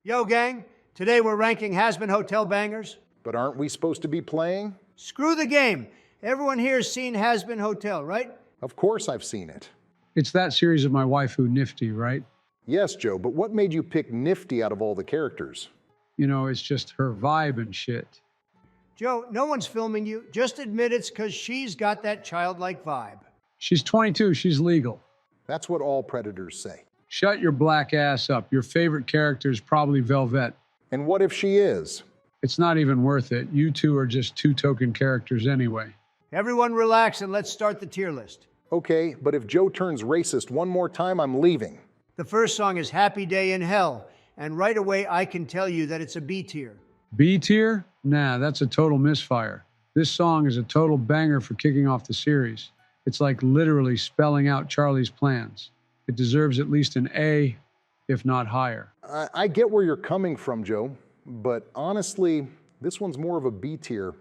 Yo, gang, today we're ranking Hazbin Hotel bangers. But aren't we supposed to be playing? Screw the game. Everyone here's seen Hazbin Hotel, right? Of course I've seen it. It's that series of My Waifu Nifty, right? Yes, Joe, but what made you pick Nifty out of all the characters? You know, it's just her vibe and shit. Joe, no one's filming you. Just admit it's because she's got that childlike vibe. She's 22, she's legal. That's what all predators say. Shut your black ass up. Your favorite character is probably Velvet. And what if she is? It's not even worth it. You two are just two token characters anyway. Everyone relax and let's start the tier list. Okay, but if Joe turns racist one more time, I'm leaving. The first song is Happy Day in Hell, and right away I can tell you that it's a B tier. B tier? Nah, that's a total misfire. This song is a total banger for kicking off the series. It's like literally spelling out Charlie's plans. It deserves at least an A, if not higher. I get where you're coming from, Joe, but honestly, this one's more of a B tier.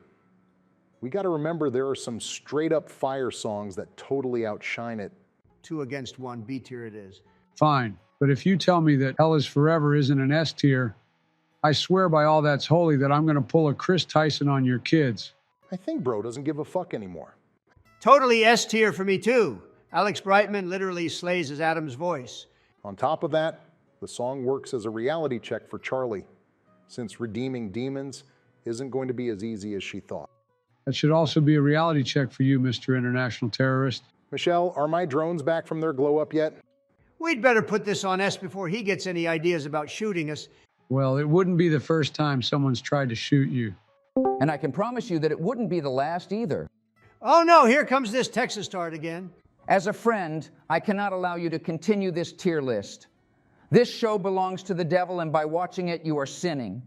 We got to remember there are some straight up fire songs that totally outshine it. 2 against 1, B tier it is. Fine, but if you tell me that Hell is Forever isn't an S tier, I swear by all that's holy that I'm going to pull a Chris Tyson on your kids. I think bro doesn't give a fuck anymore. Totally S tier for me too. Alex Brightman literally slays as Adam's voice. On top of that, the song works as a reality check for Charlie, since redeeming demons isn't going to be as easy as she thought. That should also be a reality check for you, Mr. International Terrorist. Michelle, are my drones back from their glow up yet? We'd better put this on S before he gets any ideas about shooting us. Well, it wouldn't be the first time someone's tried to shoot you. And I can promise you that it wouldn't be the last either. Oh no, here comes this Texas start again. As a friend, I cannot allow you to continue this tier list. This show belongs to the devil, and by watching it, you are sinning.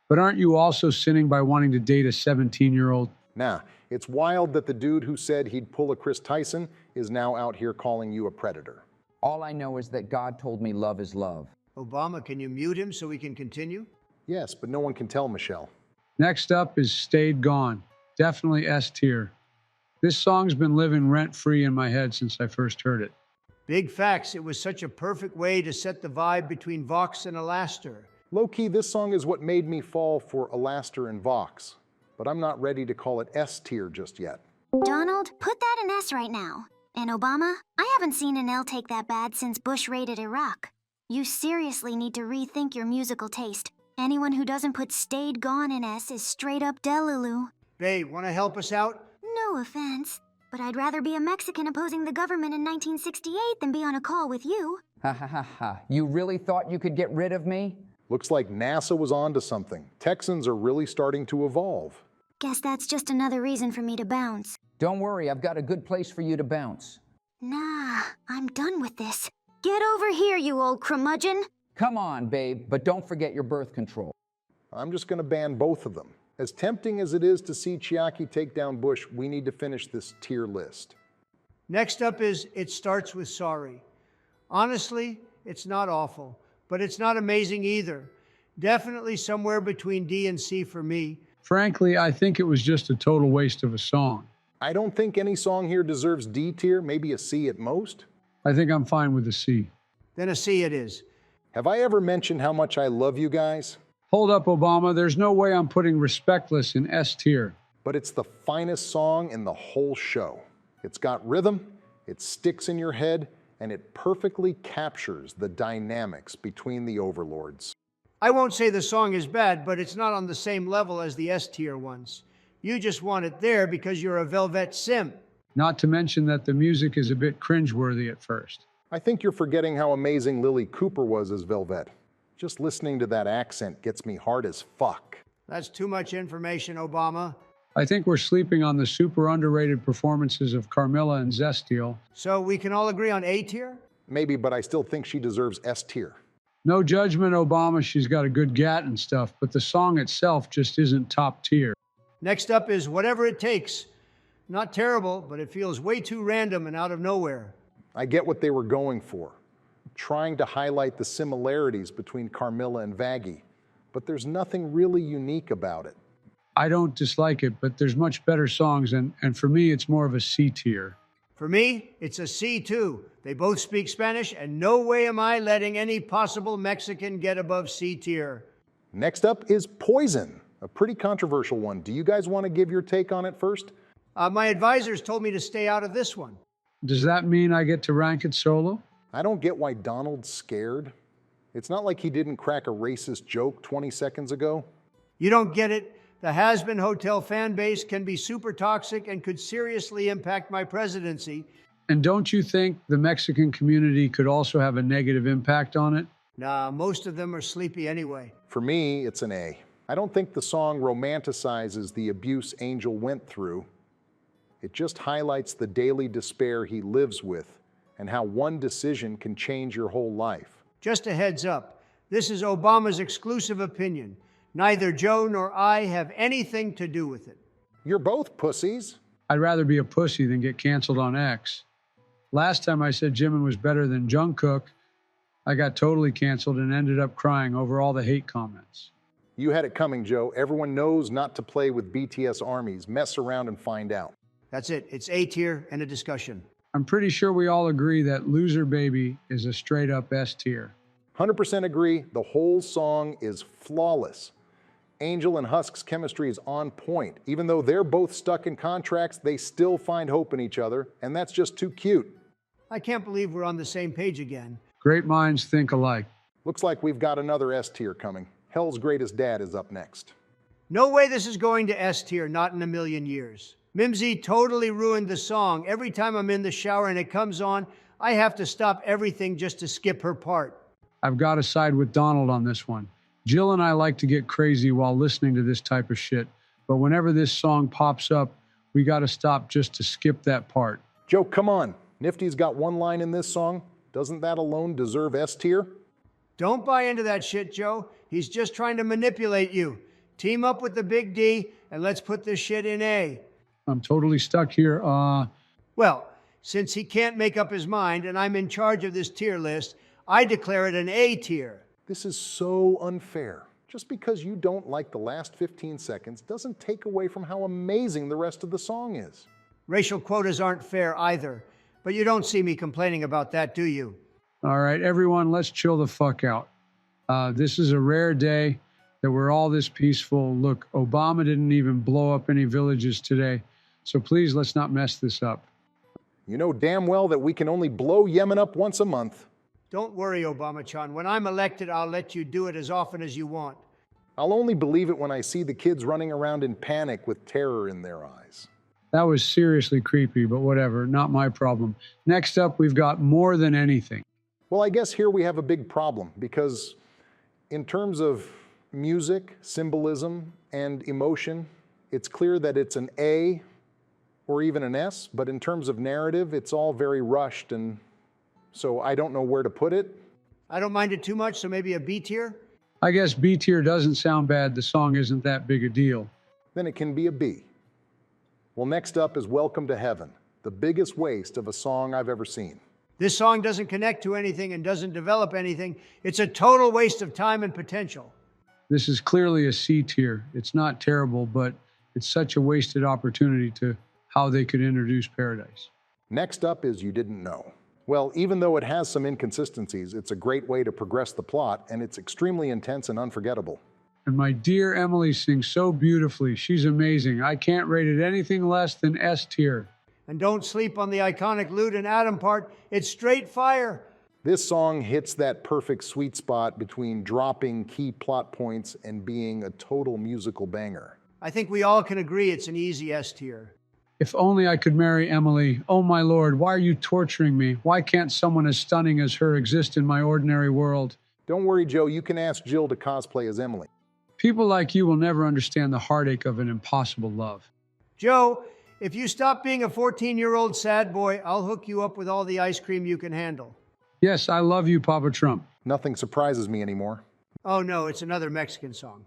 But aren't you also sinning by wanting to date a 17-year-old? Nah, it's wild that the dude who said he'd pull a Chris Tyson is now out here calling you a predator. All I know is that God told me love is love. Obama, can you mute him so we can continue? Yes, but no one can tell Michelle. Next up is Stayed Gone. Definitely S tier. This song's been living rent-free in my head since I first heard it. Big facts, it was such a perfect way to set the vibe between Vox and Alaster. Low-key, this song is what made me fall for Alaster and Vox, but I'm not ready to call it S tier just yet. Donald, put that in S right now. And Obama, I haven't seen an L take that bad since Bush raided Iraq. You seriously need to rethink your musical taste. Anyone who doesn't put Stayed Gone in S is straight up Delulu. Babe, want to help us out? No offense, but I'd rather be a Mexican opposing the government in 1968 than be on a call with you. Ha ha ha ha. You really thought you could get rid of me? Looks like NASA was onto something. Texans are really starting to evolve. Guess that's just another reason for me to bounce. Don't worry, I've got a good place for you to bounce. Nah, I'm done with this. Get over here, you old curmudgeon. Come on, babe, but don't forget your birth control. I'm just gonna ban both of them. As tempting as it is to see Chiaki take down Bush, we need to finish this tier list. Next up is It Starts With Sorry. Honestly, it's not awful, but it's not amazing either. Definitely somewhere between D and C for me. Frankly, I think it was just a total waste of a song. I don't think any song here deserves D tier, maybe a C at most. I think I'm fine with a C. Then a C it is. Have I ever mentioned how much I love you guys? Hold up, Obama. There's no way I'm putting Respectless in S tier. But it's the finest song in the whole show. It's got rhythm, it sticks in your head, and it perfectly captures the dynamics between the overlords. I won't say the song is bad, but it's not on the same level as the S tier ones. You just want it there because you're a Velvet simp. Not to mention that the music is a bit cringeworthy at first. I think you're forgetting how amazing Lily Cooper was as Velvet. Just listening to that accent gets me hard as fuck. That's too much information, Obama. I think we're sleeping on the super underrated performances of Carmilla and Zestiel. So we can all agree on A tier? Maybe, but I still think she deserves S tier. No judgment, Obama. She's got a good gat and stuff, but the song itself just isn't top tier. Next up is Whatever It Takes. Not terrible, but it feels way too random and out of nowhere. I get what they were going for, trying to highlight the similarities between Carmilla and Vaggie, but there's nothing really unique about it. I don't dislike it, but there's much better songs, and for me, it's more of a C tier. For me, it's a C too. They both speak Spanish, and no way am I letting any possible Mexican get above C tier. Next up is Poison, a pretty controversial one. Do you guys want to give your take on it first? My advisors told me to stay out of this one. Does that mean I get to rank it solo? I don't get why Donald's scared. It's not like he didn't crack a racist joke 20 seconds ago. You don't get it. The Hazbin Hotel fan base can be super toxic and could seriously impact my presidency. And don't you think the Mexican community could also have a negative impact on it? Nah, most of them are sleepy anyway. For me, it's an A. I don't think the song romanticizes the abuse Angel went through. It just highlights the daily despair he lives with and how one decision can change your whole life. Just a heads up, this is Obama's exclusive opinion. Neither Joe nor I have anything to do with it. You're both pussies. I'd rather be a pussy than get canceled on X. Last time I said Jimin was better than Jungkook, I got totally canceled and ended up crying over all the hate comments. You had it coming, Joe. Everyone knows not to play with BTS armies. Mess around and find out. That's it. It's A tier and a discussion. I'm pretty sure we all agree that Loser Baby is a straight up S tier. 100% agree. The whole song is flawless. Angel and Husk's chemistry is on point. Even though they're both stuck in contracts, they still find hope in each other, and that's just too cute. I can't believe we're on the same page again. Great minds think alike. Looks like we've got another S tier coming. Hell's Greatest Dad is up next. No way this is going to S tier, not in a million years. Mimsy totally ruined the song. Every time I'm in the shower and it comes on, I have to stop everything just to skip her part. I've got to side with Donald on this one. Jill and I like to get crazy while listening to this type of shit, but whenever this song pops up, we got to stop just to skip that part. Joe, come on. Nifty's got one line in this song. Doesn't that alone deserve S tier? Don't buy into that shit, Joe. He's just trying to manipulate you. Team up with the big D and let's put this shit in A. I'm totally stuck here. Well, since he can't make up his mind and I'm in charge of this tier list, I declare it an A tier. This is so unfair. Just because you don't like the last 15 seconds doesn't take away from how amazing the rest of the song is. Racial quotas aren't fair either, but you don't see me complaining about that, do you? All right, everyone, let's chill the fuck out. This is a rare day that we're all this peaceful. Look, Obama didn't even blow up any villages today, so please let's not mess this up. You know damn well that we can only blow Yemen up once a month. Don't worry, Obama-chan. When I'm elected, I'll let you do it as often as you want. I'll only believe it when I see the kids running around in panic with terror in their eyes. That was seriously creepy, but whatever, not my problem. Next up, we've got More Than Anything. Well, I guess here we have a big problem because in terms of music, symbolism, and emotion, it's clear that it's an A or even an S, but in terms of narrative, it's all very rushed, and so I don't know where to put it. I don't mind it too much, so maybe a B tier? I guess B tier doesn't sound bad. The song isn't that big a deal. Then it can be a B. Well, next up is Welcome to Heaven, the biggest waste of a song I've ever seen. This song doesn't connect to anything and doesn't develop anything. It's a total waste of time and potential. This is clearly a C tier. It's not terrible, but it's such a wasted opportunity to how they could introduce Paradise. Next up is You Didn't Know. Well, even though it has some inconsistencies, it's a great way to progress the plot, and it's extremely intense and unforgettable. And my dear Emily sings so beautifully. She's amazing. I can't rate it anything less than S tier. And don't sleep on the iconic Lute and Adam part. It's straight fire. This song hits that perfect sweet spot between dropping key plot points and being a total musical banger. I think we all can agree it's an easy S tier. If only I could marry Emily. Oh my Lord, why are you torturing me? Why can't someone as stunning as her exist in my ordinary world? Don't worry, Joe, you can ask Jill to cosplay as Emily. People like you will never understand the heartache of an impossible love. Joe, if you stop being a 14-year-old sad boy, I'll hook you up with all the ice cream you can handle. Yes, I love you, Papa Trump. Nothing surprises me anymore. Oh no, it's another Mexican song.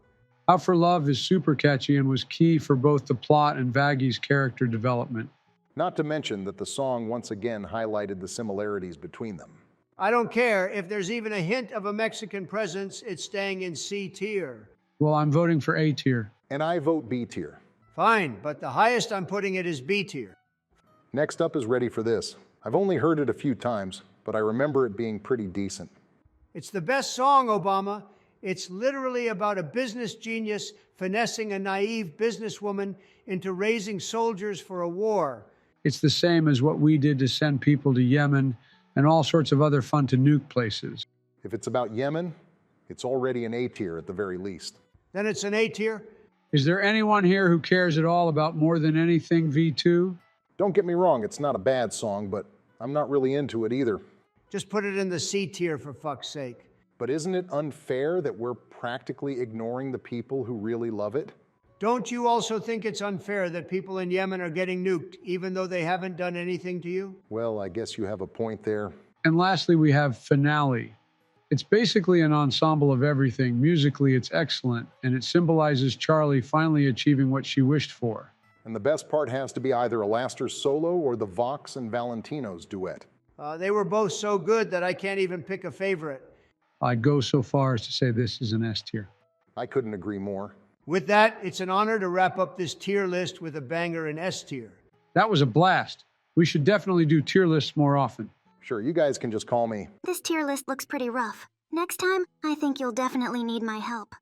Out for Love is super catchy and was key for both the plot and Vaggy's character development. Not to mention that the song once again highlighted the similarities between them. I don't care. If there's even a hint of a Mexican presence, it's staying in C tier. Well, I'm voting for A tier. And I vote B tier. Fine, but the highest I'm putting it is B tier. Next up is Ready for This. I've only heard it a few times, but I remember it being pretty decent. It's the best song, Obama. It's literally about a business genius finessing a naive businesswoman into raising soldiers for a war. It's the same as what we did to send people to Yemen and all sorts of other fun to nuke places. If it's about Yemen, it's already an A tier at the very least. Then it's an A tier. Is there anyone here who cares at all about More Than Anything V2? Don't get me wrong, it's not a bad song, but I'm not really into it either. Just put it in the C tier, for fuck's sake. But isn't it unfair that we're practically ignoring the people who really love it? Don't you also think it's unfair that people in Yemen are getting nuked, even though they haven't done anything to you? Well, I guess you have a point there. And lastly, we have Finale. It's basically an ensemble of everything. Musically, it's excellent, and it symbolizes Charlie finally achieving what she wished for. And the best part has to be either Alastair's solo or the Vox and Valentino's duet. They were both so good that I can't even pick a favorite. I'd go so far as to say this is an S tier. I couldn't agree more. With that, it's an honor to wrap up this tier list with a banger in S tier. That was a blast. We should definitely do tier lists more often. Sure, you guys can just call me. This tier list looks pretty rough. Next time, I think you'll definitely need my help.